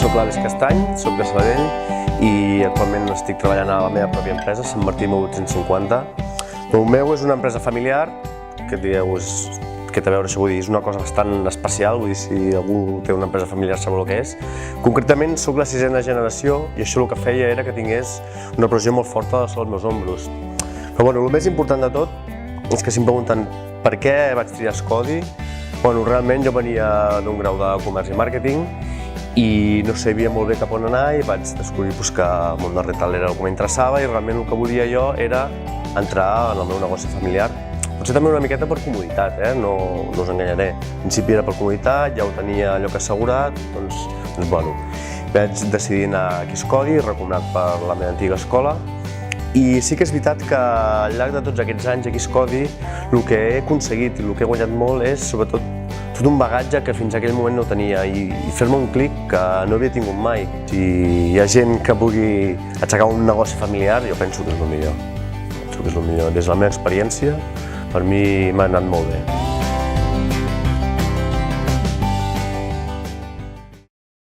Soc l'Àlex Castany, soc de Sabadell i actualment estic treballant a la meva pròpia empresa, Sant Martí 1850. El meu és una empresa familiar, que dieu, que té a veure, vull dir, és una cosa bastant especial, vull dir, si algú té una empresa familiar sabeu el que és. Concretament, soc la 6a generació i això el que feia era que tingués una pressió molt forta als meus ombros. Però bueno, el més important de tot és que si em pregunten per què vaig triar Scodi, bueno, realment jo venia d'un grau de comerç i màrqueting i no sabia molt bé cap on anar i vaig descobrir que el món del retail era el que m'interessava i realment el que volia jo era entrar en el meu negoci familiar. Potser també una miqueta per comoditat, no us enganyaré. Al principi era per comoditat, ja ho tenia allò que assegurat, doncs bueno, vaig decidir anar a Scodi, recomanat per la meva antiga escola. I sí que és veritat que al llarg de tots aquests anys a Scodi el que he aconseguit i el que he guanyat molt és sobretot tot un bagatge que fins a aquell moment no tenia i fer-me un clic que no havia tingut mai. Si hi ha gent que vulgui aixecar un negoci familiar, jo penso que és el millor. Penso que és el millor. Des de la meva experiència, per mi m'ha anat molt bé.